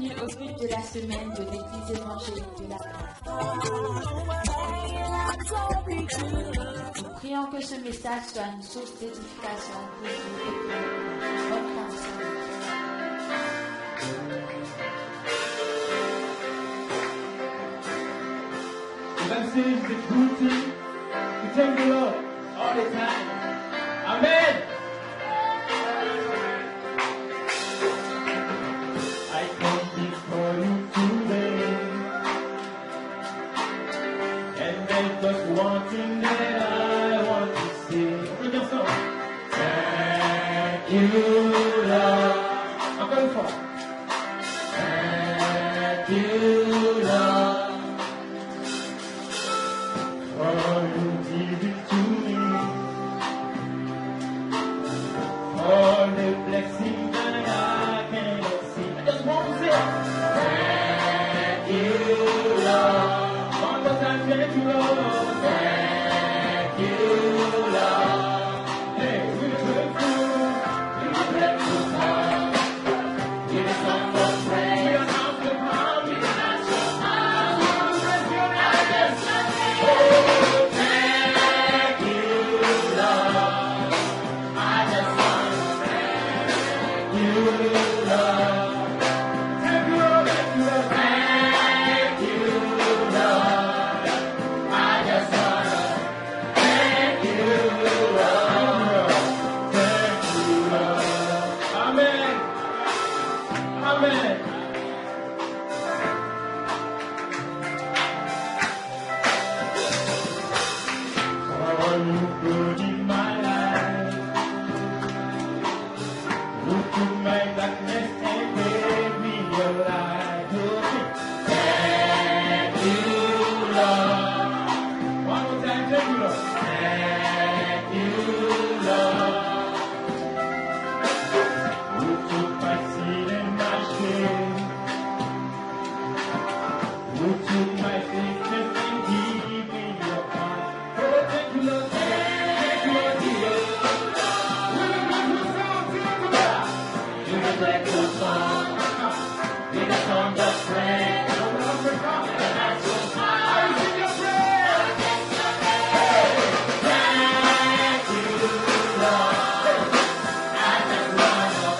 bienvenue au culte de la semaine de l'Église évangélique de la Grâce. Nous prions que ce message soit une source d'édification pour vous et pour nous. Bonne canción. Bible says it's a good thing to thank the Lord all the time. Amen. I come before you today, and there's just one thing that I want to say. Open your song. Thank you, Lord. I'm going for it. Thank you, Lord. For you give it to me, all the blessings that I cannot see. I just want to say, thank you, Lord. One more time, thank you, Lord. Thank you, Lord. Hey, we're grateful. We're grateful, God. Give us some more praise. We are out the power. We are not so high. We are bless your name. Oh, thank you, Lord. I just want to thank you, Lord. Thank you, Lord. Thank you, Lord. Thank you, Lord. I just want to thank you, Lord. Thank you, Lord. Amen. Amen. All you good in my life, you took my darkness and gave me your light. Thank you, Lord. One more time, thank you, Lord. Thank you, Lord. You took my sin and my shame. You took my sickness and gave me your power. Oh, thank you, Lord. Thank you, Lord Jesus. With a grateful song, with a song of praise. And that's so high. I sing your praise. Thank you, Lord. I just want to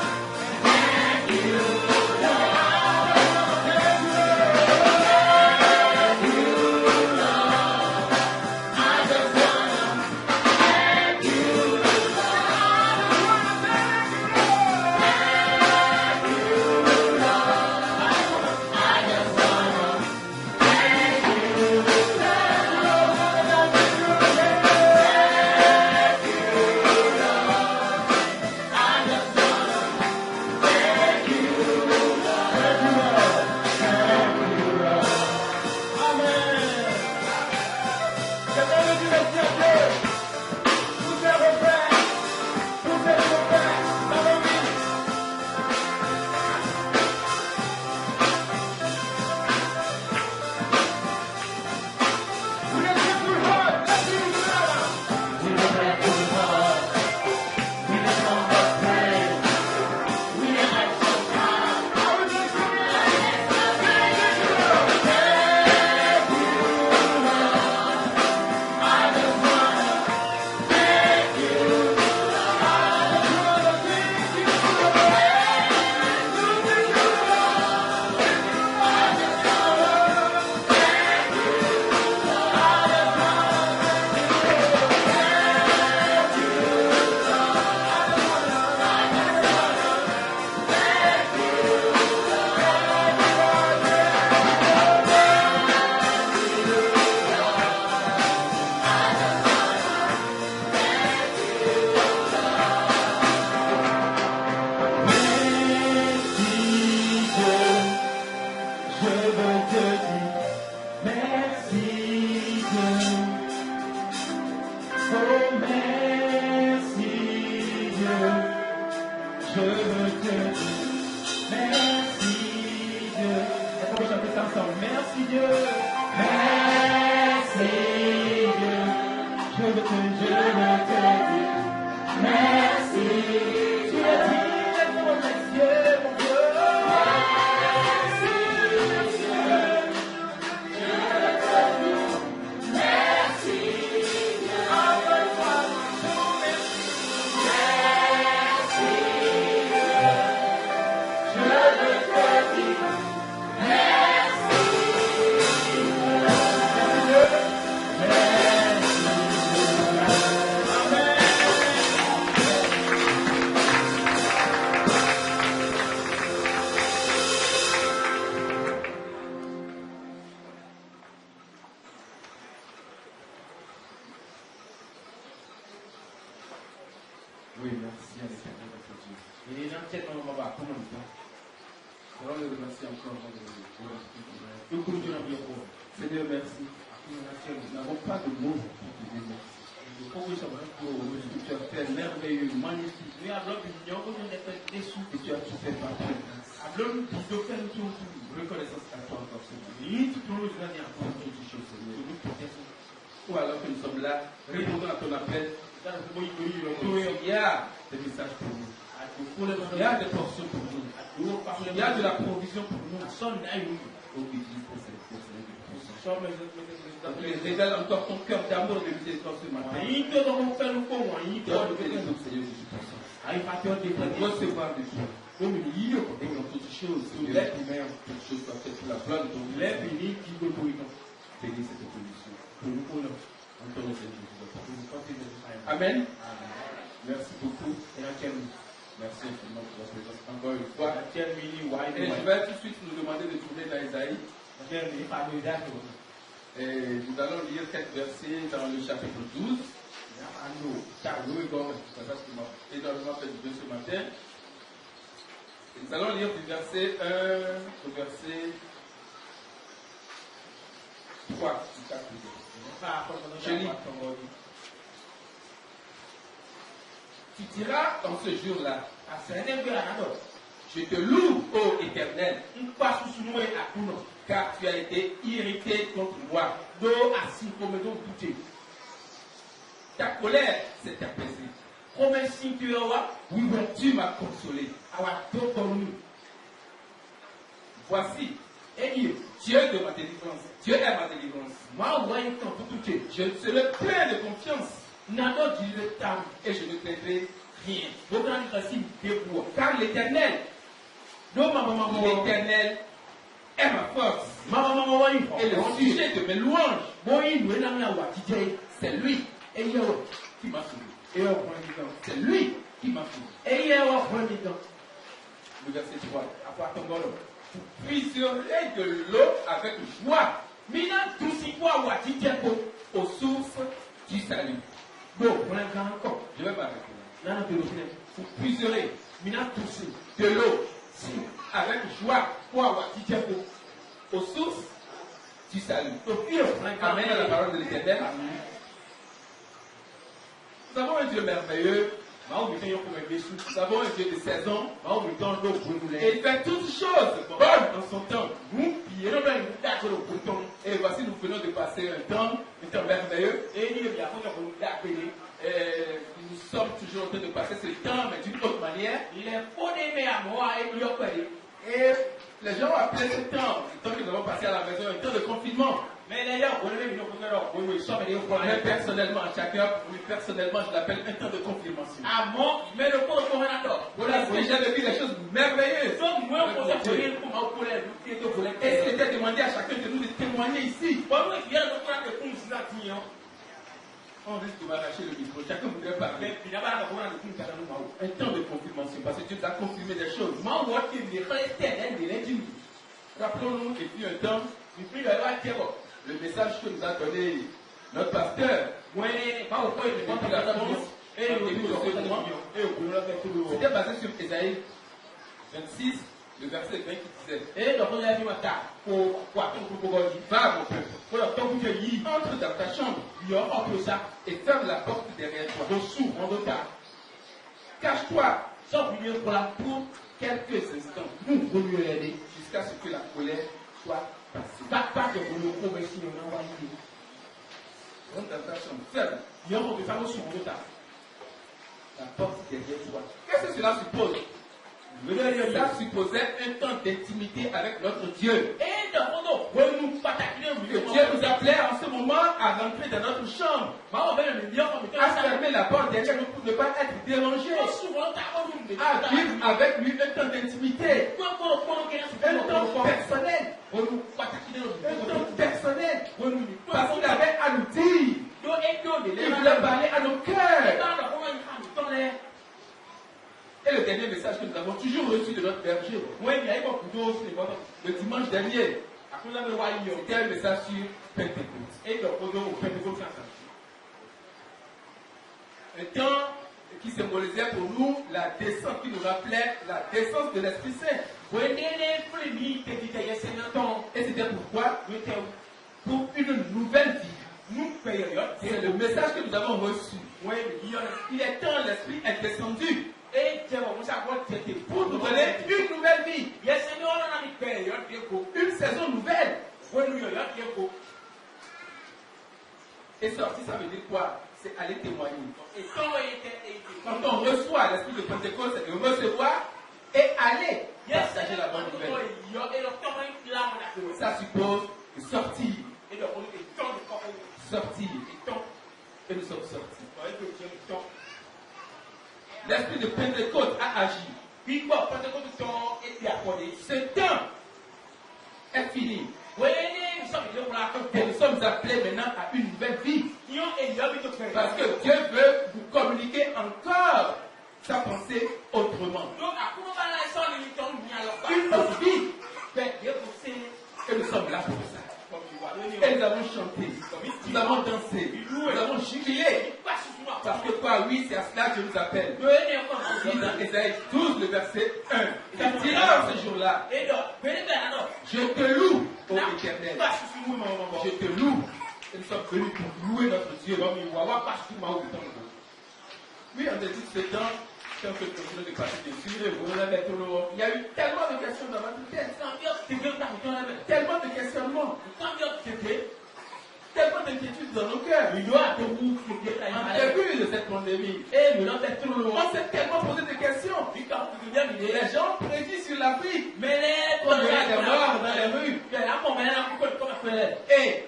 thank you, Lord. Thank you, Lord. I just want to thank you, Merci. Oui, merci à l'Éternel notre Dieu. Et dans cette moment, on va commencer. Alors, le remercie encore avant de Le groupe de l'Empire. Seigneur, merci. Nous n'avons pas de mots pour te dire merci. Pour ce que tu as fait merveilleux, magnifique. Nous avons besoin de déçus. Et tu as tout fait par toi. Avons besoin de faire tout. Reconnaissance à toi encore, Seigneur. Et tu peux nous donner un peu Pour toutes choses, Seigneur. de nous protéger. Ou alors que nous sommes là, répondons à ton appel. Dans le moment où il Il y a des messages pour nous. Il y a des portions pour nous. Il y a de la provision pour nous. Oh, utilise pour cette portion. Et révèle encore ton cœur d'amour et de miséricorde ce matin. Donne que les autres, Seigneur Jésus, pour recevoir de toi. Et dans toutes choses, lève les mains, toutes choses soient faites pour la gloire de ton nom. Bénis cette position. En ton nom, Seigneur Jésus. Amen. Merci beaucoup. Merci infiniment pour la présence encore une fois. Et je vais tout de suite nous demander de tourner dans Isaïe. Et nous allons lire quelques versets dans le chapitre 12. Et dans le fait de ce matin. Et nous allons lire du verset 1 au verset 3 du chapitre. Je lis. Tu diras dans ce jour-là, je te loue, ô Éternel, car tu as été irrité contre moi. Ta colère s'est apaisée. Tu m'as consolé. Voici, Dieu de ma délivrance. Dieu est ma délivrance. Je serai plein de confiance. Et je ne craindrai rien. Car l'Éternel est ma force. Et le sujet de mes louanges, c'est lui qui m'a sauvé. C'est lui qui m'a sauvé. Le verset 3. Vous puiserez de l'eau avec joie aux sources du salut. Je vais m'arrêter. Vous puiserez de l'eau avec joie aux sources du salut. Amen à la parole de l'Éternel. Nous avons un Dieu merveilleux. Nous avons un Dieu de saison. Et il fait toutes choses bonnes dans son temps. Et voici, nous venons de passer un temps merveilleux. Et nous sommes toujours en train de passer ce temps, mais d'une autre manière. Et les gens ont appelé ce temps, le temps que nous avons passé à la maison, un temps de confinement. Mais personnellement, chacun, personnellement, je l'appelle un temps de confirmation. Voilà, j'ai vécu des choses merveilleuses. Et il était demandé à chacun de nous de témoigner ici. On risque de m'arracher le micro. Chacun voudrait parler. Un temps de confirmation. Parce que Dieu a confirmé des choses. Rappelons-nous qu'il fut un temps, le message que nous a donné notre pasteur. C'était basé sur Ésaïe 26, le verset 20 qui disait: va, mon peuple, entre dans ta chambre et ferme la porte derrière toi. Cache-toi pour quelques instants jusqu'à ce que la colère soit passée. Rentre dans ta chambre, ferme la porte derrière toi. Qu'est-ce que cela suppose? Ça supposait un temps d'intimité avec notre Dieu. Que Dieu nous appelait en ce moment à rentrer dans notre chambre, à fermer la porte derrière nous pour ne pas être dérangé, à vivre avec lui un temps d'intimité, un temps personnel, parce qu'il avait à nous dire, il voulait parler à nos cœurs. Et le dernier message que nous avons toujours reçu de notre berger, le dimanche dernier, c'était un message sur Pentecôte. Un temps qui symbolisait pour nous la descente, qui nous rappelait la descente de l'Esprit Saint. Et c'était pourquoi? Pour une nouvelle vie. C'est le message que nous avons reçu. Il est temps, l'Esprit est descendu pour nous donner une nouvelle vie, une saison nouvelle. Et sorti, ça veut dire quoi? C'est aller témoigner. Quand on reçoit l'Esprit de Pentecôte, c'est de recevoir et aller partager la bonne nouvelle. Ça suppose de sortir. Sortir. Et nous sommes sortis. L'Esprit de Pentecôte a agi. Ce temps est fini. Et nous sommes appelés maintenant à une nouvelle vie. Parce que Dieu veut vous communiquer encore sa pensée autrement. Une autre vie. Et nous sommes là pour ça. Et nous avons chanté, nous avons dansé, nous avons jubilé. Parce que quoi, oui, c'est à cela que je nous appelle. Dit dans Ésaïe 12, le verset 1. Il dira en ce jour-là, je te loue, ô Éternel. Je te loue. Et nous sommes venus pour louer notre Dieu. Oui, on a dit ce temps, si on peut continuer de passer dessus, il y a eu tellement de questions dans votre tête. Tellement de questionnements. Tellement d'inquiétudes dans nos cœurs. En début de cette pandémie, on s'est tellement posé des questions. Les gens prédisent sur l'Afrique. Il y a des morts dans les rues. Et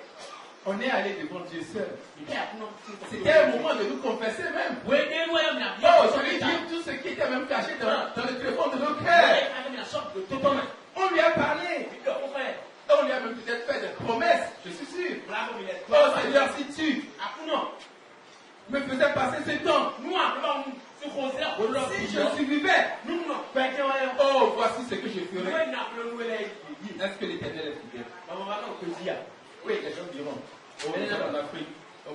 on est allé devant Dieu seul. C'était un moment de nous confesser même. Oh, je lui ai dit tout ce qui était même caché dans le téléphone de nos cœurs. On lui a parlé. On lui a même peut-être fait des promesses, je suis sûr. Oh Seigneur, si tu me faisais passer ce temps, si je survivais, oh, voici ce que je ferais. Est-ce que l'Éternel est fidèle? Oui, les gens diront. Oh, nous sommes en Afrique. Oh,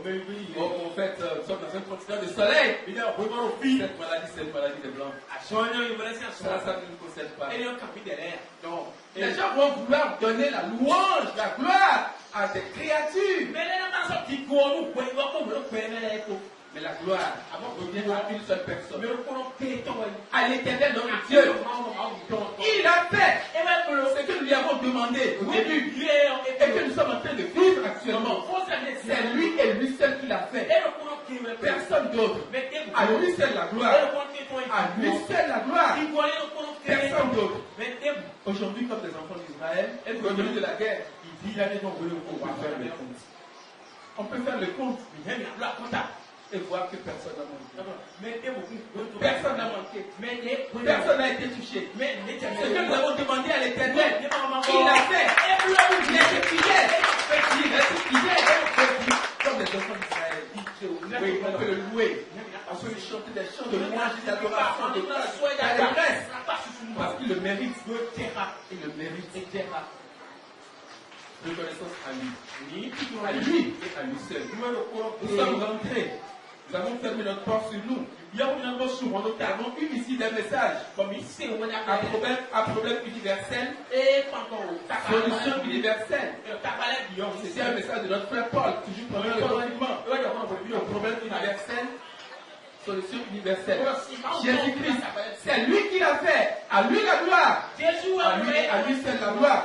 en fait, nous sommes dans un continent de soleil. Cette maladie, c'est une maladie des blancs. Ça ne nous concerne pas. Donc, les gens vont vouloir donner la louange, la gloire à des créatures. Mais la gloire revient à une seule personne. À l'Éternel, notre Dieu. Il a fait ce que nous lui avons demandé au début et que nous sommes en train de vivre actuellement. C'est lui et lui seul qui l'a fait. Personne d'autre. À lui seul la gloire. À lui seul la gloire. Personne d'autre. Aujourd'hui, comme les enfants d'Israël, revenus de la guerre, on peut faire le compte. Et voir que personne n'a manqué. Personne n'a manqué. Personne n'a été touché. Ce que nous avons demandé à l'Éternel, il a fait. Il était fidèle. Il était fidèle. Comme les enfants d'Israël. Oui, on peut le louer. On peut lui chanter des chants de louange, d'adoration, d'allégresse. Parce qu'il le mérite. Il le mérite. Reconnaissance à lui. À lui et à lui seul. Nous sommes rentrés. Nous avons fermé notre porte sur nous. Nous avons eu ici des messages à problème universel et solution universelle. C'est un message de notre frère Paul, toujours pendant le confinement. Problème universel, solution universelle. Jésus-Christ, c'est lui qui l'a fait. À lui la gloire. À lui seul la gloire.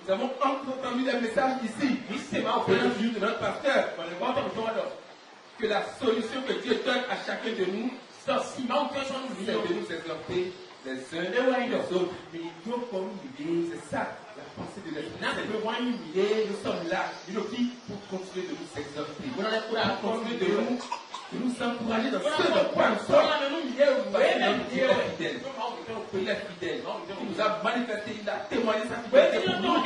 Nous avons entendu des messages ici. Venant de notre pasteur. Que la solution que Dieu donne à chacun de nous, c'est de nous exhorter les uns les autres. C'est ça, la pensée de l'Esprit. Nous sommes là pour continuer de nous exhorter, pour continuer de nous encourager dans ce dans quoi nous sommes. Il est fidèle. Il nous a manifesté, il a témoigné sa fidélité pour nous.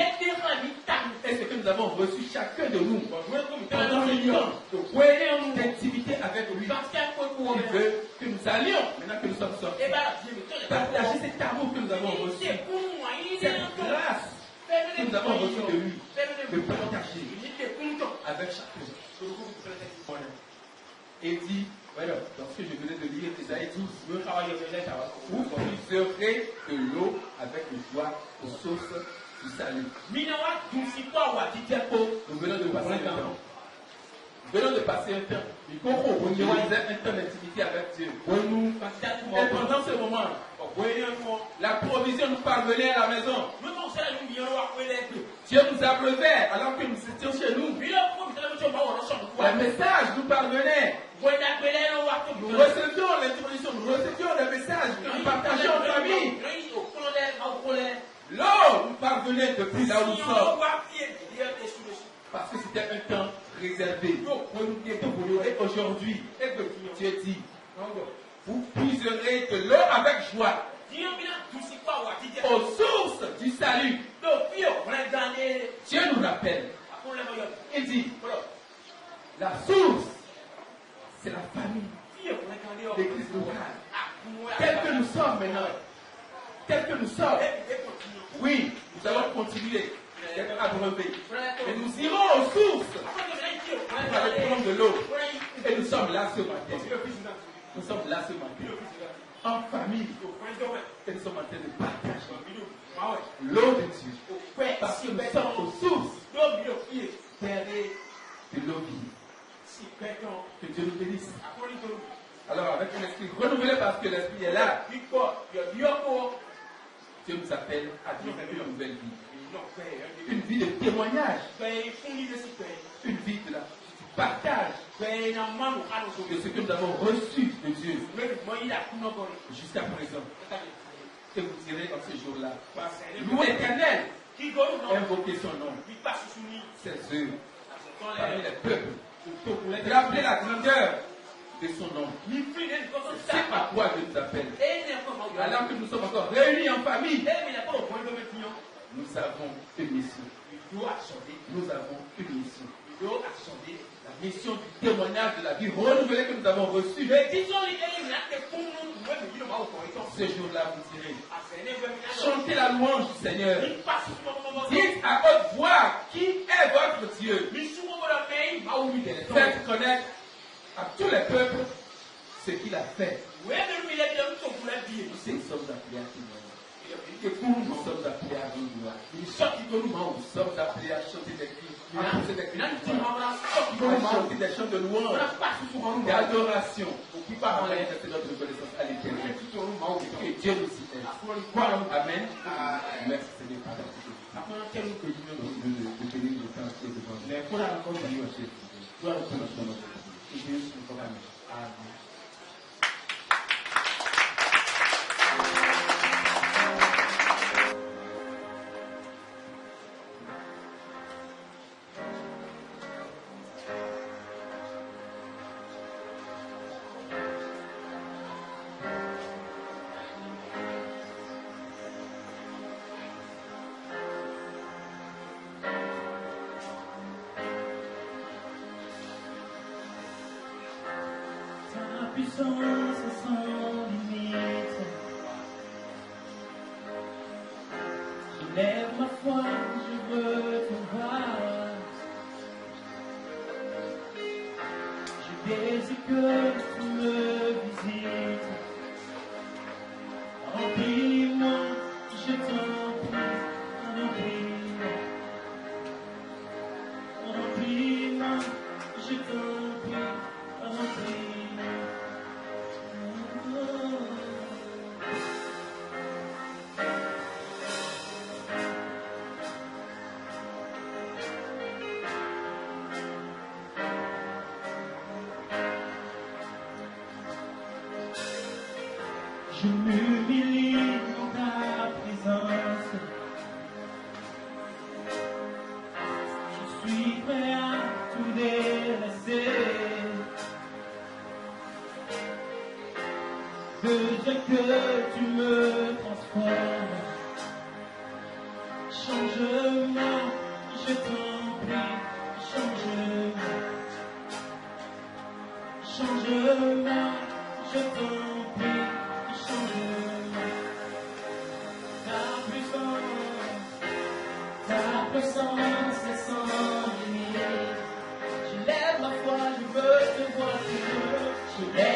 Et ce que nous avons reçu chacun de nous pendant le temps d'intimité avec lui. Il veut que nous allions, maintenant que nous sommes sortis, partager cet amour que nous avons reçu, cette grâce que nous avons reçue de lui, de partager avec chacun. Et dit, Voilà, dans ce que je venais de lire, Isaïe 12, vous puiserez de l'eau avec le joie aux sources du salut. Nous venons de passer un temps. Nous venons de passer un temps. On disait un temps d'intimité avec Dieu. Et pendant ce moment, la provision nous parvenait à la maison. Dieu nous abreuvait alors que nous étions chez nous. Le message nous parvenait. Nous recevions l'introduction, nous recevions le message que nous partageons en famille. L'eau nous parvenait depuis là où nous sommes. Parce que c'était un temps réservé. Et aujourd'hui, Dieu dit, vous puiserez de l'eau avec joie aux sources du salut. Dieu nous rappelle. Il dit, la source, c'est la famille, l'église locale. Tel que nous sommes maintenant, tel que nous sommes, oui, nous allons continuer d'être abreuvés. Et nous irons aux sources pour aller prendre de l'eau. Et nous sommes là ce matin. Nous sommes là ce matin. En famille. Et nous sommes en train de partager l'eau de Dieu. Parce que nous sommes aux sources de l'eau vive. Que Dieu nous bénisse. Alors, avec un esprit renouvelé parce que l'esprit est là, Dieu nous appelle à vivre une nouvelle vie. Une vie de témoignage. Une vie de du partage de ce que nous avons reçu de Dieu jusqu'à présent. Et vous direz en ce jour-là, louez l'Éternel, invoquez son nom, ses œuvres, parmi les peuples, rappelez la grandeur de son nom. C'est à quoi Dieu nous appelle. Alors que nous sommes encore réunis en famille, nous avons une mission. Nous avons une mission. La mission du témoignage de la vie renouvelée que nous avons reçue. Ce jour-là, vous direz, chantez la louange du Seigneur. Dites à haute voix qui est votre Dieu. Faites connaître à tous les peuples ce qu'il a fait. Nous sommes appelés à témoigner. Et pour nous sommes appelés à vivre. Nous sommes appelés à chanter des cris, à pousser des cris, à chanter des chants de louange, d'adoration. Qui par en l'air, c'est notre reconnaissance à l'Éternel. Que Dieu nous y aide. Amen. Merci Seigneur. Amen. Puissance sans limite. Je lève ma foi, je veux te voir. Je désire que tu me visites. Remplis-moi, je t'en prie, remplis-moi. Remplis-moi, je t'en prie, remplis-moi. Je m'humilie dans ta présence. Je suis prêt à tout délaisser. Besoin que tu me transformes. Change-moi, je t'en prie, change-moi. Change-moi, je t'en prie. Ta puissance est sans limite. Je lève ma foi, je veux te voir. Je lève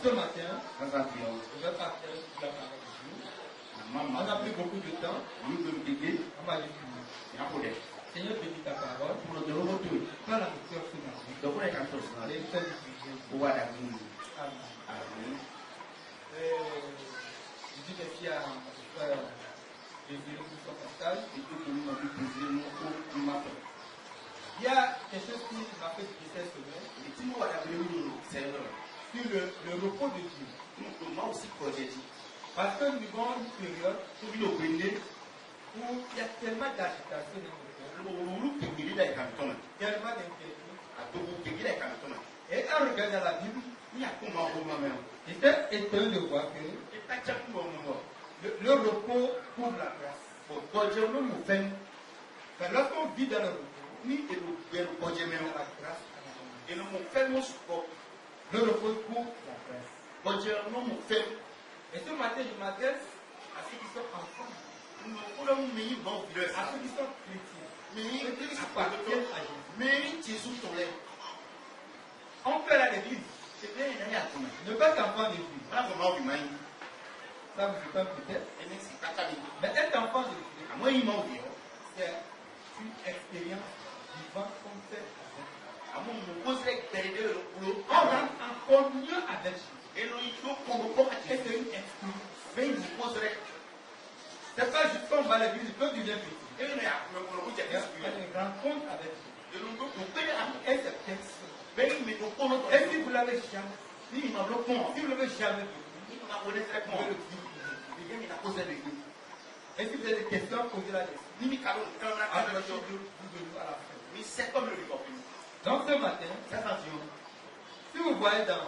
ce matin, Sasa pia je vais partager toute la parole de Dieu. na On n'a mama plus beaucoup de temps. yuko mdege On va aller finir. yakode. Seigneur, bénis ta parole. Kuno de robo tu. Parle à mon cœur ce matin. Dokuna kanto sana. Et fais du bien. Uwa da kungu. Amen. Amen. Je dis merci à mon frère Désiré pour son partage. Itu kungu bi kuzinu ko mato. Il y a quelque chose qui m'a fait dire cette semaine Itu mo wada belu selo. sur le repos de Dieu. Ko ma aussi projet. Parce que nous vivons une période To bi no bende. où il y a tellement d'agitation dans notre monde, Ulu kegiri da ikantona. tellement d'inquiétude. Adobu kegiri da ikantona. Et en regardant la Bible, Ni akuma ko mama. j'étais étonné de voir que Eta chapu mo mo. le repos couvre la grâce. O projet no mo fen. Car lorsqu'on vit dans le repos, Ni elu beru projet me. il y a la grâce à la main. Elu mo fen mo suko. Le repos couvre la grâce. Projet no mo fen. Et ce matin, je m'adresse à ceux qui sont enfants, No kula mo mi bon à bless. ceux qui sont chrétiens, Mi ceux qui ni appartiennent à Jésus. Mais Jésus ton lait. On fait à l'église, C'est bien, il y a tout. ne pas qu'enfant d'église. Voilà comment on vit. Ça vous étonne peut-être. Et même si pas ta vie. Mais être enfant d'église, À moi, il m'a oublié. c'est une expérience vivante qu'on fait avec. À moi, on me poserait derrière le boulot. On rentre en communion avec Jésus. Et nous, il faut qu'on me porte à Et c'est Jésus. une expérience. Mais il me poserait. C'est pas juste qu'on va à l'église, quand tu viens petit. Et nous, il y a un peu de Il y a une rencontre avec Jésus. Et nous, nous payons à nous. Et cette personne. Mais il me donne pas notre. Et si vous l'avez jamais, Si il m'a bloqué, si vous l'avez jamais vu, il m'a donné très vous pouvez le bon. vivre. Il vient, il a posé des coups. Et si vous avez des questions, posez-la dessus. Ni mi cadeau, quand on a Après, cadeau, vous devez à la fin. mais c'est comme le record. Donc ce matin, C'est attention. si vous voyez dans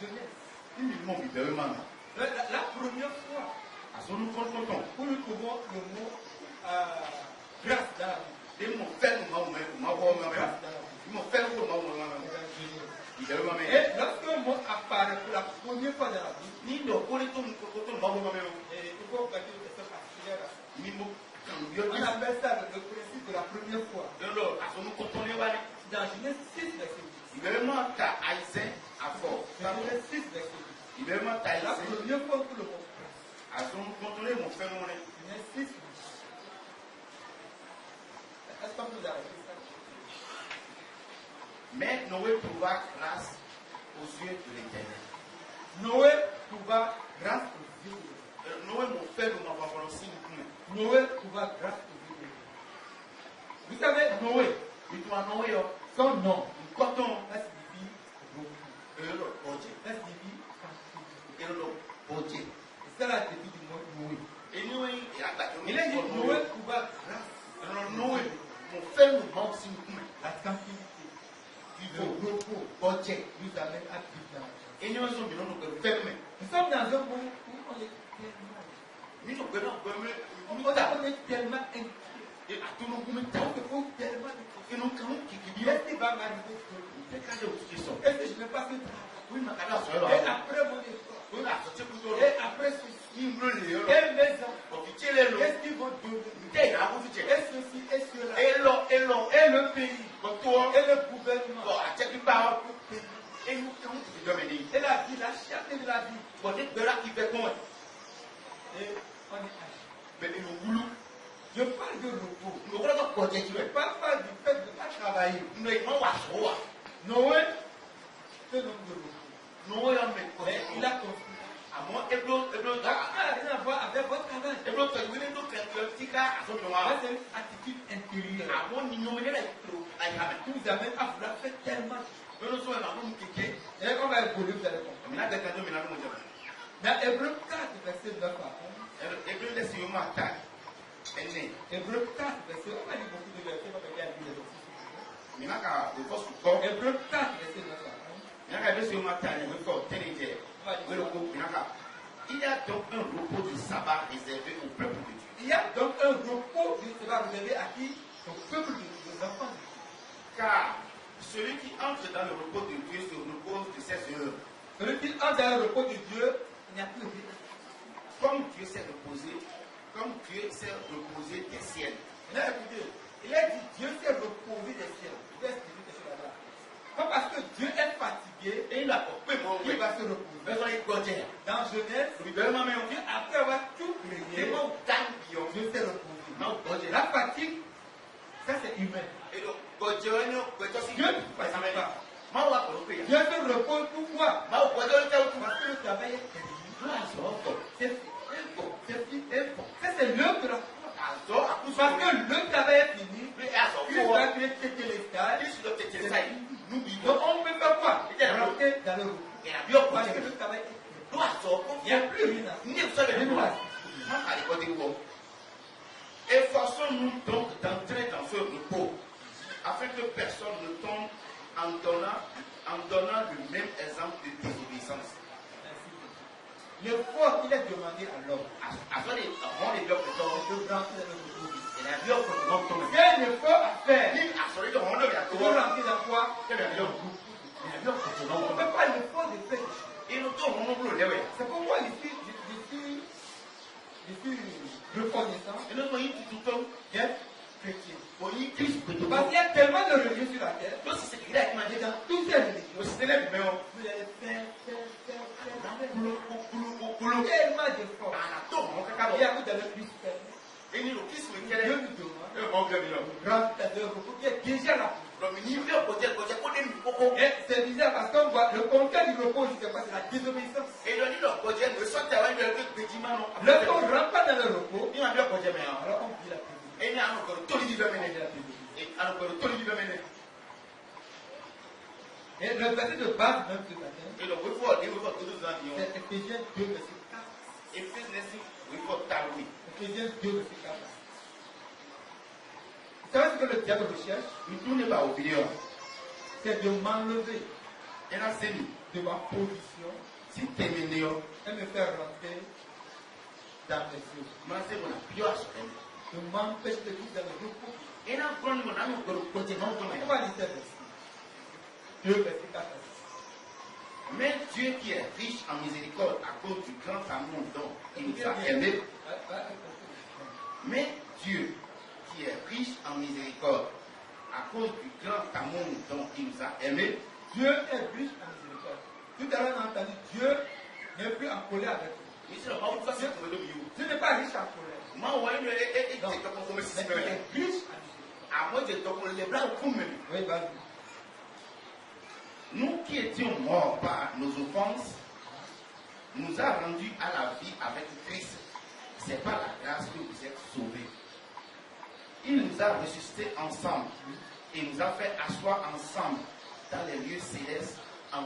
Genèse, Il me demande, il peut vraiment. la première fois À son nous confrontons. où nous trouvons le mot grâce dans la Bible, Ils m'ont fait le mal, ma voix, ma mère. grâce dans la Bible, Ils m'ont fait le mal, ma c'est mère. dans Genèse. Il peut vraiment. Et lorsqu'un mot apparaît pour la première fois dans la Bible, Ni ndo kole to mkokoto mbago mame yo. et il faut prêter une question particulière à ça. Ni mo kambio On ni appelle ça le principe de la première fois. lo asono kotone wale. Dans Genèse 6, verset 10. Ibema ta Aïsé afo. Genèse 6, verset 10. Ibema ta La Aïsé première fois que le mot grâce. asono kotone mo fe mo ne. Genèse 6, 10. Est-ce qu'on peut arrêter ça? Mais Noé trouva grâce aux yeux de l'Éternel. Noé trouva grâce aux yeux de Dieu. Noé mo fait le mabafalo si nkune. Noé trouva grâce aux yeux de Dieu. Vous savez, Noé, Bitwa Noé yo. son nom, Koton ça signifie beaucoup. elo oje. Ça signifie quantité. Elo oje. Et c'est la début du mot Noé. Anyway, il a pas Il a dit Noé trouva grâce. Alors Noé mo fait le mal si nkune. La tranquillité, le repos, Oje. nous amène à vivre dans la joie. Anyway so bino no ko ferme. Nous sommes dans un monde où on est tellement, Ni no ko na ko me. on est tellement inquiet. Et à tout le monde, On se pose tellement de questions. et nous, quand on qui dit, Qu'est-ce qui va m'arriver? c'est quand j'ai aussi ça. Est-ce que je ne vais pas faire travail? Oui, ma cara, c'est Et là. après mon effort, Oui, là, c'est tout le et après ceci, Il me le dit, et mes enfants, donc il tient les lots. qu'est-ce qu'ils vont devenir? Il y a un petit. Et ceci, et cela, Et l'eau, et le pays, donc toi, et le gouvernement, bon, à chaque part, et nous, quand on te donne des. et la vie, la cherté de la vie. Bon, dès que là, qui fait comment? Et on est âgé. Mais il nous voulons. Je parle de repos. Nous voulons pas protéger. Je ne parle pas du fait de ne pas travailler. Nous, il m'a pas. Noé, c'est l'homme de repos. Nous, on met Mais il a construit. à moi, et l'autre, Donc, ça n'a rien à voir avec votre travail. et l'autre, il voulait nous faire un petit cas à son Ça, moment. c'est une attitude intérieure À mon niveau, il est là, qui vous amène à vouloir faire tellement. mais nous sommes là, nous, qui est. Et on va évoluer, vous allez comprendre. Mais là, des cadeaux, mais là, nous, Dans Hébreu 4, verset 9 à 11. et puis, laissez moi attaque. Hébreu 4, verset, on va lire beaucoup de versets, on va regarder les versets. Minaka, le poste corps. Hébreu 4, verset 9 à 11. Minaka, laissez moi attaque. Le corps, tenez. On va lire. Minaka. Il y a donc un repos du sabbat réservé au peuple de Dieu. Il y a donc un repos qui sera réservé à qui? Au peuple de Dieu, aux enfants de Dieu. Car celui qui entre dans le repos de Dieu se repose de ses œuvres. Celui qui entre dans le repos de Dieu, il n'y a plus rien. Comme Dieu s'est reposé, comme Dieu s'est reposé des ciels. Il a écouté. Il a dit Dieu s'est reposé des ciels. Il a expliqué quelque chose là-bas. Pas parce que Dieu est fatigué fatigué, Et il a coupé mon il va se reposer. besoin de côté. Dans Genèse, Oui, ben, maman, on dit, après avoir tout c'est créé, mon temps, Dieu. Dieu s'est reposé. Non, côté. La fatigue, ça c'est humain. Et donc, côté, côté, si Dieu ne fatigue pas. Ma wa ko pe ya. Dieu se repose pourquoi? Ma o côté, on t'a tout. Parce que le travail est terminé. C'est Ça c'est l'œuvre de la foi. Azo, à coup Parce que le travail est fini. mais azo, Il va créer les stades. This is the teacher side. Nous vivons. Donc on peut faire quoi? Rentrer dans le repos. Et la bio Parce côté. que le travail est fini. Nous azo, Il n'y a plus rien. ni vous savez nous là. Allez côté quoi. Efforçons-nous donc d'entrer dans ce repos afin que personne ne tombe en donnant le même exemple de désobéissance. L'effort qu'il est demandé à l'homme, Afin de rendre les blocs de temps, c'est de rentrer dans le repos. et la bio côté non tombe. Il y a un effort à faire. Ni assurer de rendre la Il faut toi. rentrer dans quoi? Et la bio. Et la bio côté On non ne fait pas l'effort de faire. et nous tous on le lever. C'est pourquoi je suis reconnaissant Et nous voyons tout le temps. d'être chrétien. Voyez Christ que Parce qu'il y a tellement de religieux sur la terre. donc c'est ce qu'il a demandé Et dans dans toutes ces religions, le système mais on vous allez faire. boulot. Tellement d'efforts. Ah, tout on fait Et pas. à vous dans le Christ, Et nous le Christ me Dieu dit nous demande le bon Dieu là. de rentrer dans le repos qui est déjà là. Donc il y a côté nous poco. Et c'est bizarre parce qu'on voit le contraire du repos, c'est quoi? C'est la désobéissance. Et le dit le côté ne sortait pas de petit man. Lorsqu'on ne rentre pas dans le repos, Il m'a bien côté mais alors on vit la désobéissance. et il a encore tout le dit On mener. vit la désobéissance. Et encore tout le dit mener. Et le verset de base même ce matin, Et donc il faut tous les amis. c'est Éphésiens 2, verset 4. Et puis il faut talouer. Éphésiens 2, verset 4. Vous savez ce que le diable recherche? Nous tout n'est pas obéissant. C'est de m'enlever Et là c'est nous. de ma position Si t'es mené, et me faire rentrer dans les cieux. moi c'est mon appui à ce De m'empêcher de vivre dans le repos. et là quand nous avons le côté non On va lire ce verset. 2, verset 4 à 6. mais Dieu qui est riche en miséricorde à cause du grand amour dont il nous a aimés. Mais Dieu qui est riche en miséricorde à cause du grand amour dont il nous a aimés. Dieu est riche en miséricorde. Tout à l'heure, on a entendu Dieu n'est plus en colère avec nous. Ici, on va vous faire ce que vous Dieu n'est pas riche en colère. moi, on va y aller Non. et comme Mais si il est riche en miséricorde. à moi de te les bras au cou même. Oui, vas-y. Nous qui étions morts par nos offenses, nous a rendus à la vie avec Christ. C'est par la grâce que vous êtes sauvés. Il nous a ressuscités ensemble et nous a fait asseoir ensemble dans les lieux célestes en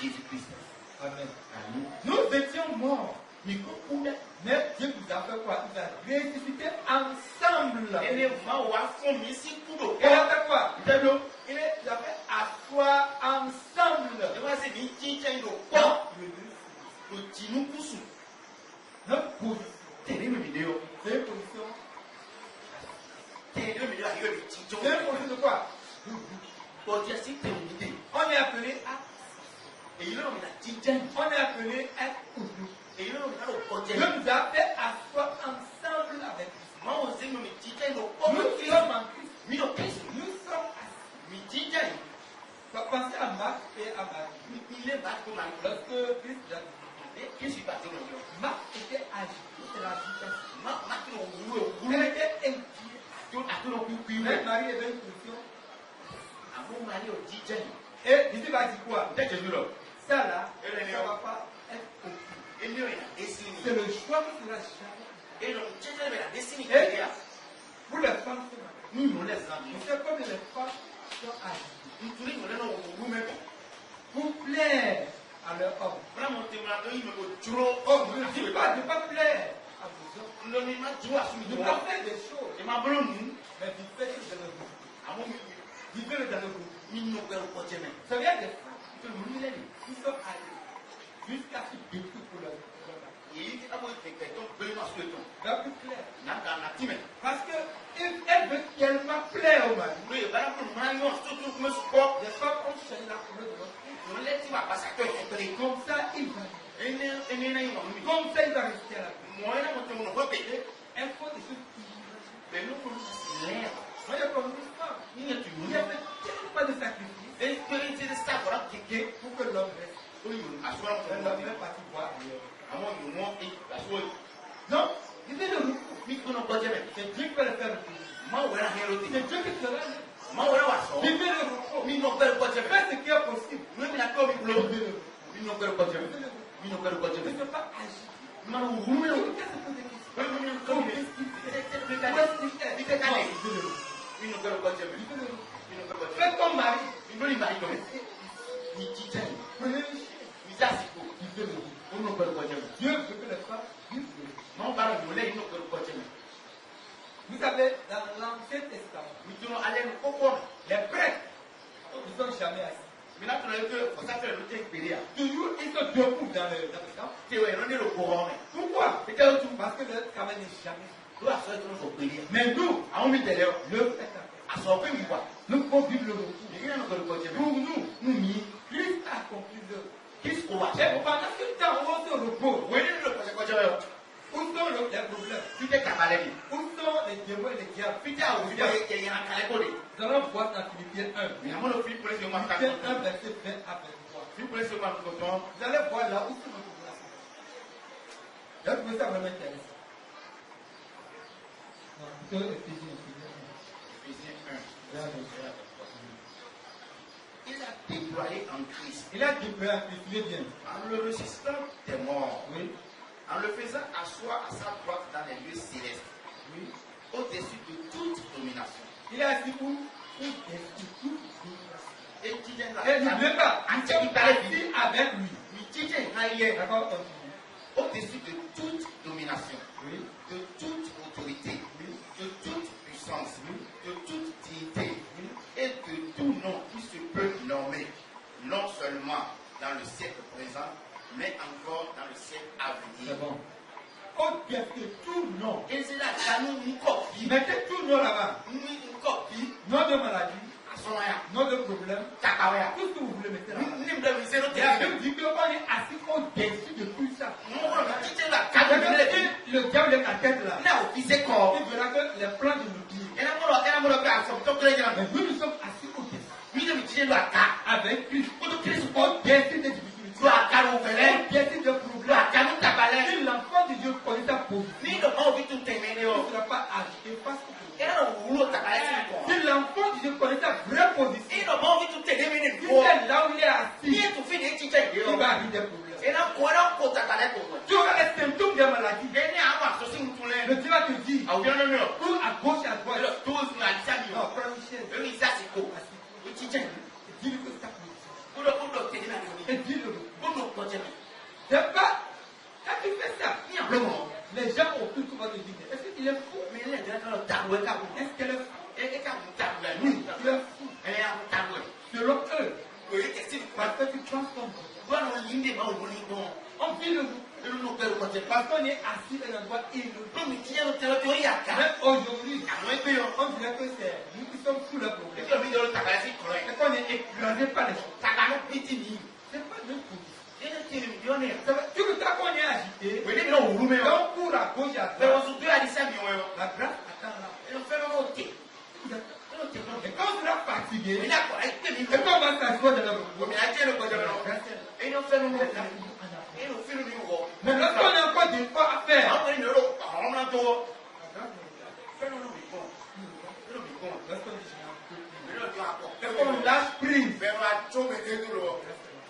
Jésus-Christ. Amen. Amen. Nous étions morts. Mais Dieu nous a fait quoi? Il a ressuscité ensemble. Et les gens ont mis ici tout le Il a corps. fait quoi? Il a fait asseoir ensemble. Et moi, c'est une petite le corps. Le tinou poussou. Notre position. T'es une vidéo. C'est une position. T'es une vidéo avec le petit C'est une position de quoi? pour dire si t'es une idée. On est appelé à. Et il a mis la petite. On est appelé à Oudou. Et il a mis le côté. Dieu nous a fait asseoir ensemble avec Christ. Moi, on sait que mes petits le Nous corps. sommes en Christ. Mais le Christ. Nous sommes assis. Mais petit. Pensez à Marc et à Marie. Il est bas comme un. Lorsque Christ a dit, Qu'est-ce qui passe dans le Marc était agité, c'est l'agitation. Ma Elle était inquiète. Mais Marie avait une position. Et Jésus va dire quoi? Ça là, ça ne va pas être occupé. C'est le choix qui sera jamais. Et pour les femmes, c'est comme les femmes sont agitées. Pour plaire à leur homme. Oh, ne dis pas de ne pas plaire à vos hommes. Ne pas faire des choses. Mais vivez dans le groupe. Vivez dans le groupe. Ça vient des femmes qui sont allées jusqu'à ce détruire pour leur là, plus clair. Parce qu'elle veut tellement plaire au mari. Les femmes ont changé la couleur de leur peau. Comme ça, il va. Comme ça, il va rester à la peau. Elle faut des choses qui moi, j'ai connu une femme. Il n'y avait tellement pas de sacrifice pour que l'homme fọ́nà Elle fọ́nà ne fait pas voir ailleurs. àwọn ìwọ̀n ìgbàsíwò Non, il fait le repos. mi kúnnà kọjá bẹ̀. C'est Dieu qui peut le faire le repos. má wẹ̀rẹ̀ ahẹ́ ló ti. C'est Dieu qui te l'a dit. má wẹ̀rẹ̀ wà sọ. Il fait le repos. mi nọ gbẹrẹ kọjá bẹ̀. Fais ce qui est possible. mi mi na kọ́ mi kulo. Il fait le repos. mi nọ gbẹrẹ kọjá bẹ̀. mi nọ gbẹrẹ kọjá Il bẹ̀. ne peut pas agir. ma na wúlò mi lọ. Qu'est-ce que c'est? wọ́n mi nọ kọ́ mi lọ. Il fait le repos. mi nọ gbẹrẹ kọjá bẹ̀. Il fait le repos. mi nọ gbẹrẹ kọjá bẹ̀. Fais ton mari. mi lórí màá yọ. mi jíjẹ Prenez le chien. mi jásìkò. Il fait le repos. ó nọ gbẹrẹ kọjá bẹ̀. Dieu veut que les femmes vivent le repos. ma bá rẹ̀ wọlé yìí nọ gbẹrẹ kọjá bẹ̀. Vous savez, dans l'Ancien Testament, mi tún alẹ́ nu kókó les prêtres ne sont jamais assis. mi náà tún lọ yẹ kó ọ̀sáfẹ́ ló tẹ̀ gbèrè à. Toujours, ils sont debout dans le camp. tiwẹ̀ ìrọ́lé ló kó wọn mẹ́. Pourquoi? pété o tún. Parce que le camel n'est jamais. ló àṣọ ètò ló fọ gbèrè à. Mais nous, àwọn mi tẹ̀lé ọ. le prêtre, àṣọ pé mi wà. nous pouvons vivre le repos. èyí náà nọ gbẹrẹ kọjá bẹ̀. Pour nous, Christ a accompli l'œuvre. kí sùkò wà. Et pendant ce temps, on se repose. wọ́n ní ló kọjá kọjá bẹ̀. Où sont les problèmes? pété kàbalẹ̀ mi. Où sont les démons et les diables? pété àwọn òbí bá yẹ yẹn kalẹ̀ kó de. Nous allons voir dans Philippiens 1. ìyàmú ló fi pèsè ọmọ ká Philippiens 1, kọ̀tọ̀. verset 20 à 23. fi pèsè ọmọ ká kọ̀tọ̀. Vous allez voir là où c'est notre place. Là, je trouve ça vraiment intéressant. Non, plutôt Éphésiens. Éphésiens 1. Regardez. Il a déployé en Christ, Il a déployé un Christ, bien. en le ressuscitant des morts, Oui, en le faisant asseoir à sa droite dans les lieux célestes, oui. au-dessus de toute domination. Il est assis où? Il est tout. Et qui vient Et n'oubliez pas, nous sommes assis avec lui. D'accord, continue. au-dessus de toute domination, Oui, de toute autorité, de toute puissance, de toute dignité et de tout nom qui se peut nommer, non seulement dans le siècle présent, mais encore dans le siècle à venir. c'est bon. Au-dessus de tout nom. Et c'est là que nous une copie, Mettez tout nom là-bas. une copie, Nom de maladie, à son aya, nom de problème, takawaya. tout ce que vous voulez mettre là-bas. Nous nous devons zéro Et la terme. Bible dit qu'on est assis au-dessus de tout ça. Nous on dit que la Quand carte le diable est à tête là, là au fils corps. il verra que les plans de nous dire. Et là on a fait un peu de Mais nous sommes assis au-dessus. nous devons dire la carte. Avec Christ. Pour nous créer ce Au-dessus des difficultés. la carte au fait. Au-dessus des La problèmes. carte nous tabalait. Si l'enfant de Dieu connaît sa position, Ni le monde vit tout aimer. il ne sera pas agité face au problème. Et là on roule tabalait sur le corps. Si l'enfant de Dieu connaît sa vraie position, Et le monde vit tout aimer. il est là où il est assis, Ni tout fait des tickets. il va arriver des problèmes. Et là quoi là on tabalait pour moi. Tu auras les symptômes des maladies. Et ni à moi ceci nous tourner. Le Dieu va te dire, Ah bien non non. cours à gauche et à droite. Alors 12 na lisami. Non, prends une chaise. Le ça c'est quoi? Le ticket. Dis-lui que c'est ta position. Pour le tenir la Et dis-le. Pour nous continuer. C'est pas. Quand tu fais ça, Ni à blanc. les gens autour vont te dire, est-ce qu'il est fou? Mais là dans le taboué tabou. Est-ce qu'elle est fou? Et quand vous tabouez Oui, nous. tu es fou. Elle est en taboué. Selon eux, Oui, qu'est-ce que parce que tu penses comme Toi, on lit des mots, on lit bon. on vit le Et nous, nous perdons pas de temps. parce qu'on est assis à un endroit élevé. Nous, nous tirons le territoire, il y a qu'à. Même aujourd'hui, À moins que l'on- on dirait que c'est nous qui sommes sous le Et problème. puis, on vit dans le tabac, c'est correct. Et qu'on est écrasé par les choses. Tabac, nous, petit, ni. C'est pas de position. Et nous, c'est le millionnaire. Ça veut- Tout le temps qu'on est agité, Oui, mais non, on roule, mais on court à gauche et à Mais on droite. se dit à 17 millions. La grâce attend là. Et on fait le monter. Et quand on sera fatigué, Mais là, quoi, avec les et millions. quand on va s'asseoir dans le repos, Mais là, tiens, le quoi, la je grâce est là. Et nous fait le monter. C'est là où on a fait. Et nous fait le numéro. Mais lorsqu'on a encore des pas à faire, On fait le numéro. On a tout. la grâce est là. Fais le numéro. Fais le numéro. Lorsqu'on dit je n'en peux plus. Mais là, tu as encore. Et qu'on lâche prise. Fais le tout, mais c'est tout.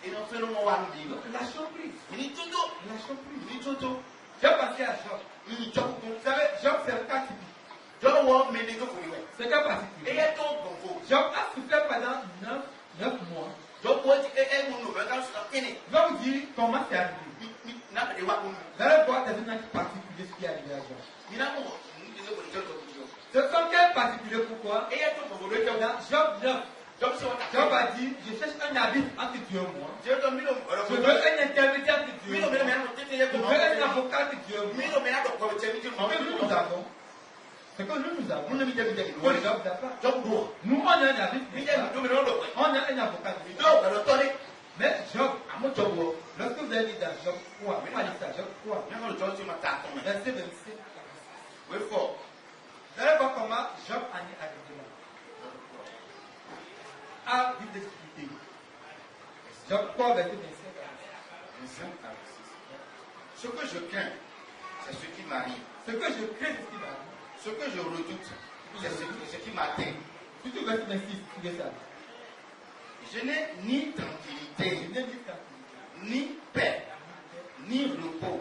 Et nous fait le mot à nous dire. Lâchons prise. Il dit tout. Lâchons prise. Il dit tout. J'ai passé à Job. Il dit tout. Vous savez, Job, c'est le cas typique. John Wall made it for you. C'est le cas Et particulier. il est tout bon pour. Job a souffert pendant 9 mois. John Wall dit que mon nouvel quand je suis là, Je vais vous dire comment c'est arrivé. n'a pas de voix pour nous. Vous allez voir des exemples particuliers ce qui est arrivé à Job. Il a mon nous disons que John Wall. Ce sont quels particuliers pourquoi? Et il est tout bon pour le John. Dans Job 9, John c'est what Job a dit, je cherche un habit entre Dieu et moi. Dieu donne mille Je veux un intermédiaire entre Dieu et moi. Je veux un avocat entre Dieu et moi. Ce que nous avons, ce que nous avons, que Job n'a pas. Nous, on a un habit, on a un avocat. Mais Job, lorsque vous allez lire dans Job 3, pas lire ça, Job 3, verset 27, vous allez voir comment Job en est arrivé là. À vivre des difficultés. Job 3, verset 27. Ce que je crains, c'est ce qui m'arrive. Ce que je crains, c'est ce qui m'arrive. Ce que je redoute, c'est ce qui m'atteint. Plutôt verset 26, c'est ça. Je n'ai ni tranquillité, Je n'ai ni tranquillité, ni paix, ni repos.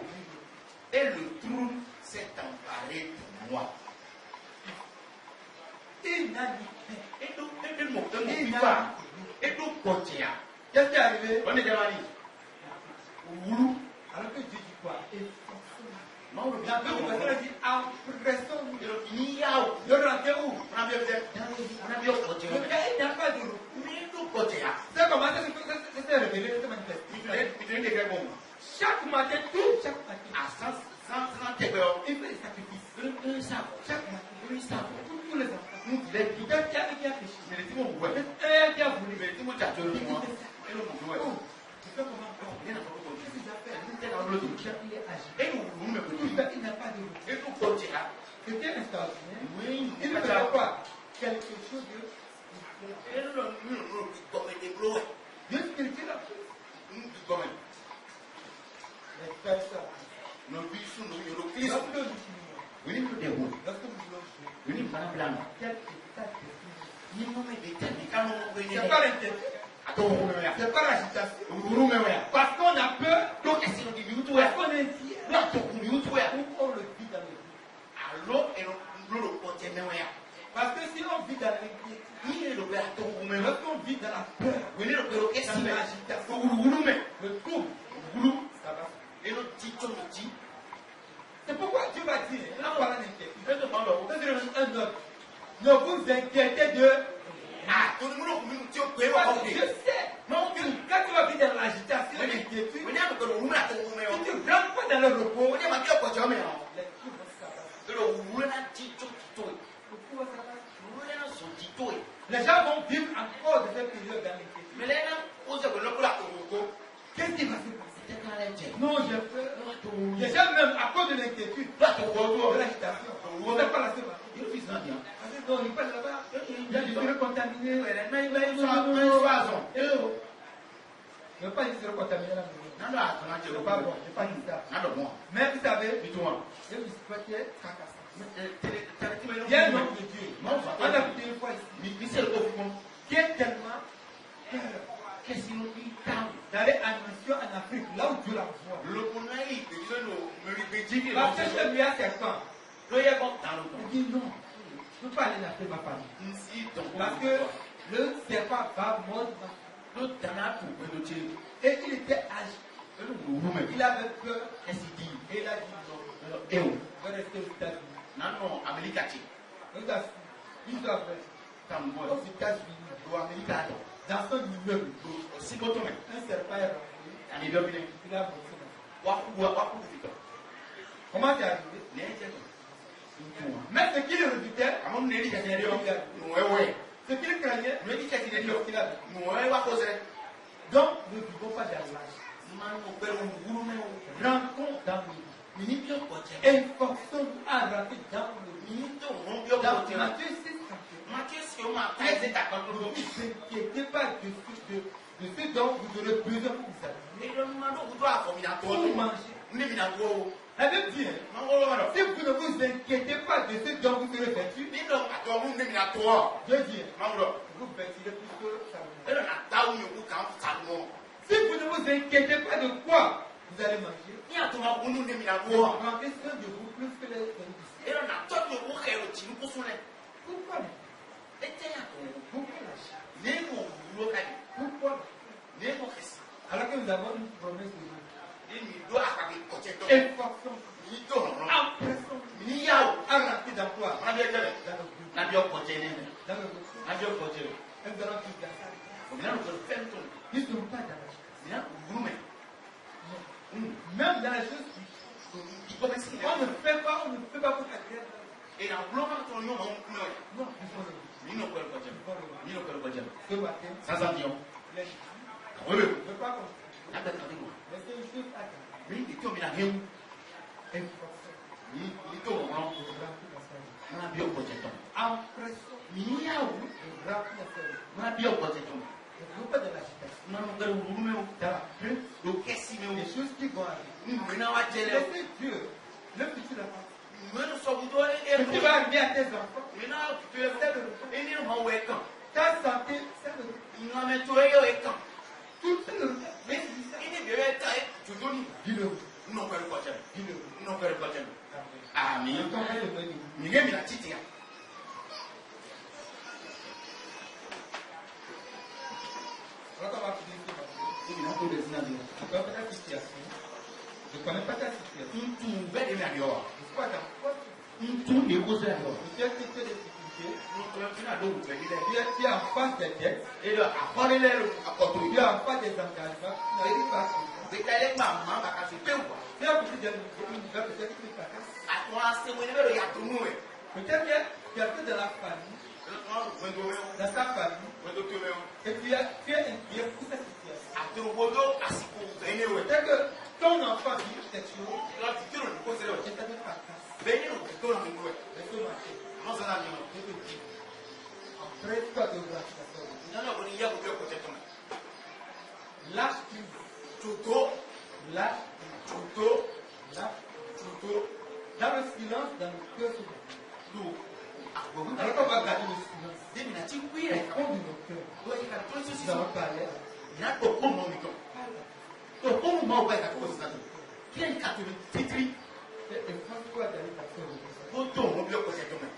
Et le trouble s'est emparé de moi. il n'a ni paix. Et donc, qu'est-ce Qu'est-ce qui est arrivé? On est déjà dit. Oulou. Alors que Dieu dit quoi? Non, le La Bible dit empressons-nous. il y a où? De rentrer où? On a bien fait. On a bien fait. Le gars, il n'a pas de repos. Mais nous, côté. C'est comment ça s'est révélé, ça s'est manifesté. Il fait des gars bons. Chaque matin, chaque matin, À 130 il fait des sacrifices. Chaque matin, tous les enfants. Nous, il est tout. Quelqu'un qui a péché. Mais les timons, ouais. Un qui a voulu. Mais les timons, tu as tué le moi. Et le monde, ouais. Oh, tu fais comment encore? Il y en a pas beaucoup. Qu'est-ce qu'il a fait? Il est dans l'autre. Il est âgé. Et nous, me Il n'a pas de repos. et nous, côté. C'était extraordinaire. Oui, Il ne faisait quoi? Quelque chose de. Et nous, comme des gros. Dieu spirituel a fait. Nous, comme Mais faire ça. nous, nous, nous, Christ. Lorsque nous finissons, Oui, nous, des roues. lorsque nous voulons jouer, Oui, nous, madame Blanc. quel état d'esprit. Ni nous, mais des têtes, mais quand nous, C'est pas l'inquiétude. attends, vous me C'est pas l'agitation. vous me voyez. Parce qu'on a peur. Donc, est-ce que nous disons tout, Parce qu'on est inquiet. là, tout, nous, tout, Ou on le vit dans le vide. alors, et nous, le côté, mais ouais. Parce que si on vit dans l'inquiétude, Il est le père, tout, vous me voyez. lorsqu'on vit dans la peur, Oui, le père, qu'est-ce dans qu'il fait? l'agitation, Vous me le trouble, ça va. et nous, dit, tout, nous dit. C'est pourquoi Dieu va dire, en parlant d'inquiétude, Je te parle, quand il donne un autre, ne vous inquiétez de. ah, tout le monde, nous, tu es Parce que je sais, non, que quand tu vas vivre dans l'agitation, l'inquiétude, vous n'avez que le roux, là, tout, mais si tu ne rentres pas dans le repos, on est ma gueule, quoi, tu vois, mais non. les troubles vont s'abattre. Le roux, là, dit, tout, tout. Les troubles vont s'abattre. Le roux, là, son dit, tout. Les gens vont vivre encore de cette période dans l'inquiétude. Mais là, on se veut le là, tout, Qu'est-ce qui va se passer? c'est quand elle est. Non, j'ai peur. Les gens même à cause de l'inquiétude, Là, tout, de l'agitation, on ne sait pas la séparer. il est fils d'un bien. Parce que non, il passe là-bas, il y a du virus contaminé. Mais il va, Ne pas dire que c'est contaminé la maison. non, non, attends, C'est pas bon, c'est pas dit ça. non, non, Mais vous savez, dis-toi. je vous souhaite fracassant. Il Il y a un homme de Dieu. Non, On a écouté une fois ici. mais c'est le gouvernement. Qui est tellement peur Qu'est-ce qu'il nous dit? Calme. d'aller en mission en Afrique, là où Dieu l'envoie. Le Konaï, il dit nous, me répétit. Parce que chez lui, il y a certains. Le Yabon, dans le Il dit non, je ne peux pas aller en Afrique, ma famille. Ici, donc, Parce que le serpent va mordre ma le Tana, pour le Dieu. Et il était âgé. Vous-même. Il avait peur. Qu'est-ce qu'il dit? Et il a dit non. Et où? Je vais rester aux États-Unis. Non, non, Amérique. Aux États-Unis. Il doit faire. Comme moi. Aux États-Unis. Ou Amérique. Dans son immeuble. Si vous tombez. Un serpent est rentré. Il est bien. Il a monté. Comment c'est arrivé? Mais ce qu'il redoutait, ce qu'il craignait, il a dit. Donc, ne vivons pas dans l'âge. Rentrons dans le vie. Efforçons-nous à rentrer dans le vie. Dans Matthieu 6, ne vous inquiétez pas de ce dont vous aurez besoin pour vous habiller. Pour manger. La Bible dit, si vous ne vous inquiétez pas de ce dont vous serez vêtus, Dieu dit, vous vêtirez plus que ça. Si vous ne vous inquiétez pas de quoi vous allez manger, rentrez un de vous plus que les bénéficiaires. Pourquoi Pourquoi alors que nous avons une promesse de Dieu. Efforçons-nous, empressons-nous à rentrer dans quoi? Dans le côté. Nous allons tous dans ça. Ils ne sont pas dans la chose. Même dans la chose on ne fait pas pour agréer. Et dans le moment où nous Non, il faut le dire. Ce matin, les gens ne veulent pas comprendre. Mais c'est une chose à faire. Efforçons-nous. Empressons-nous de remplir la service. Ne pas de l'agitation. Dans la crainte des vont arriver. Maintenant, on va dire, Laissez Dieu, le futur d'avant. maintenant, ça vous donne Ce qui va arriver à tes enfants, maintenant, tu es fait le et nous, on va quand. ta santé, c'est le Il nous amène tout et quand. tout le Mais il est bien taillé. Tu donnes. dis-le. Non, pas le côté. Dis-le. Non, pas le côté. Amen. Quand on va le dire. Miguel, il a titi. Quand on va finir ce matin, je connais ta situation. Je connais pas ta situation. Tout va de meilleur. Je crois dans quoi Tout est aux heures. tu as des difficultés. Et Tu es en face des dettes. là, après les Tu es en face des engagements. Tu n'arrives pas à suivre. c'est allé maman, va casser peu quoi. Tu as beaucoup de nouvelles, peut-être que tu fracasses. À toi, c'est moi, il y a tout le monde. Peut-être que quelqu'un de la famille, dans ta famille, et tu es inquiet pour cette situation. Peut-être que ton enfant vit quelque chose et ça te fracasse. Laisse-le marcher. Je te dis. Après, toi, tu devras faire ça. Lâche tout. Lâche tout. Lâche tout. Dans le silence, dans le cœur, c'est tout. Alors qu'on va garder le silence. Au fond de nos cœurs, nous allons parler. Et François d'aller passer au message.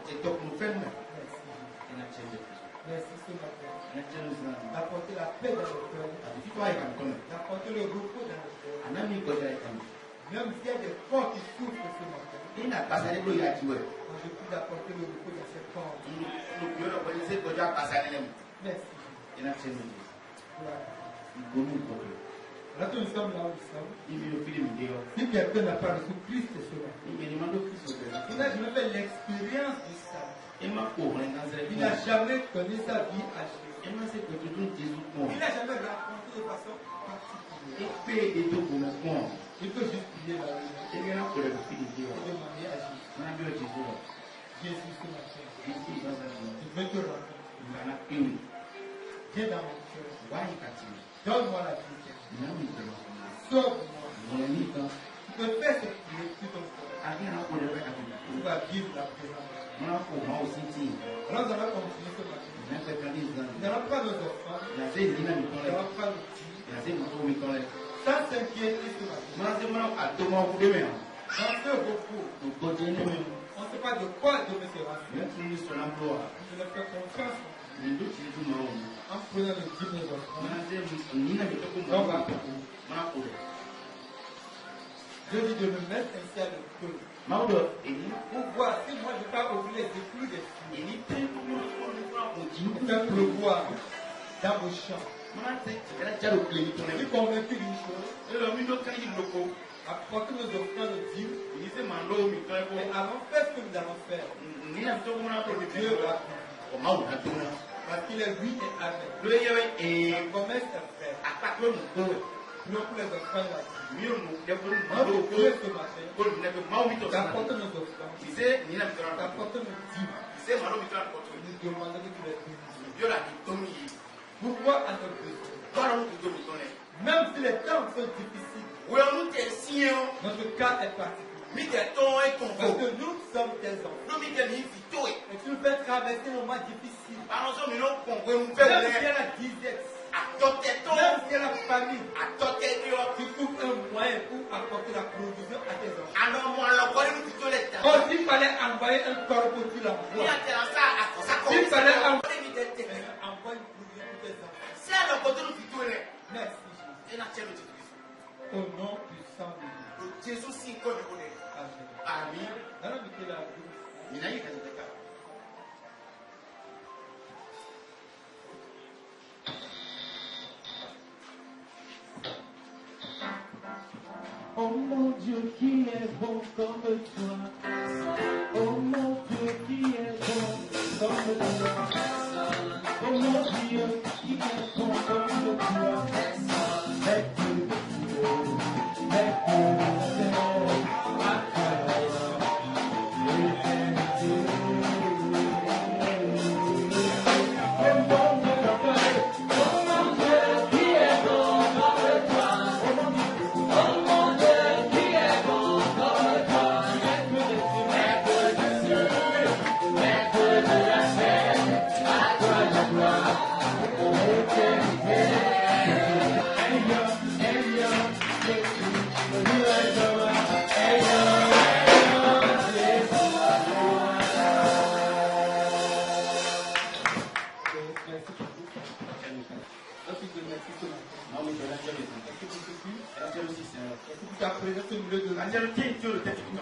Et donc nous faisons. Merci. Merci ce matin d'apporter la paix dans le cœur, d'apporter le repos dans le cœur. Même s'il y a des corps qui souffrent ce matin, quand je prie d'apporter le repos dans ces corps. Merci. Là que nous sommes là où nous sommes, si quelqu'un n'a pas reçu Christ ce matin, il n'a jamais fait l'expérience du salut. Il n'a jamais connu sa vie à Jésus. Il n'a jamais rencontré de façon particulière. Il peut juste prier la rue et demander à Jésus. Jésus ce matin, je veux te rencontrer. Viens dans mon cœur. Donne-moi la vie. Sauve-moi. Tu peux faire cette prière sur ton cœur. Tu vas vivre la présence. Alors nous allons continuer ce matin. Nous n'allons pas nos enfants. Nous n'allons pas nos filles. Sans s'inquiéter ce matin. Dans ce repos, on ne sait pas de quoi demain sera fait. Je le fais confiance en prenant le dîme de votre enfant. Je dis de me mettre ainsi à l'école. Pour voir si moi je ne vais pas ouvrir les éclus des filles. Faire pleuvoir dans vos champs. Je suis convaincu d'une chose. Apportez nos offrandes de Dieu. Et allons faire ce que nous allons faire. Dieu va faire. Parce qu'il est oui et amen. La promesse est faite. Nous pour les offrandes là. Nous prions ce matin. D'apporter nos offrandes. D'apporter nos dîmes. Nous demandons que tu les bénisses. Pourquoi à notre besoin? Même si les temps sont difficiles, notre cas est particulier. Parce que nous sommes tes enfants. Et tu nous fais traverser un moment difficile. Même si il y a la disette, même s'il y a la famine, tu trouves un moyen pour apporter la provision à tes enfants. Quand il fallait envoyer un corbeau, tu l'envoies. S'il fallait envoyer une provision pour tes enfants. Merci. Au nom puissant de Jésus. Amen. Allons inviter la vie. Oh mon Dieu qui est bon comme toi. Oh mon Dieu qui est bon comme toi. Oh mon Dieu qui est bon comme toi.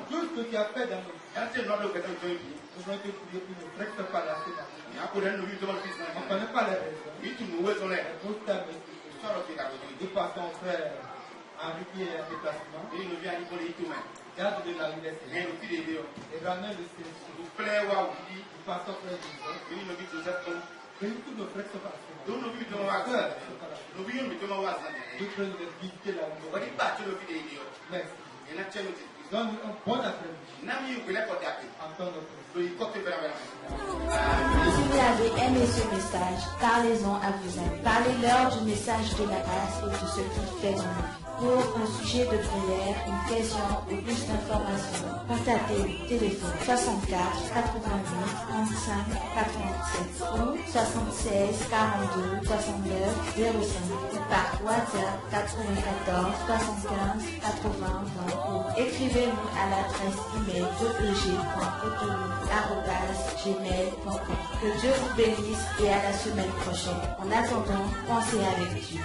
Tout ce que tu as fait dans nos vies. Nous allons te prier pour nos frères par la semaine. On ne connaît pas les raisons. Nous passons frère Henri qui est en déplacement. Garde de la liberté. Et ramène le Seigneur. Nous passons frère Joseph. Et tous nos frères sont par la semaine. Nos frères sont par la semaine. Nous prenons de visiter la vie. Merci. Donne un bon après-midi. Si vous avez aimé ce message, parlez-en à vos amis. Parlez-leur du message de la grâce et de ce qu'il fait dans nos vies. Pour un sujet de prière, une question ou plus d'informations, contactez le téléphone 64 88 35 87 ou 76 42 69 05 ou par WhatsApp 94 75 80 20 ou écrivez-nous à l'adresse email epg.cotonou@gmail.com. Que Dieu vous bénisse et à la semaine prochaine. En attendant, pensez avec Dieu.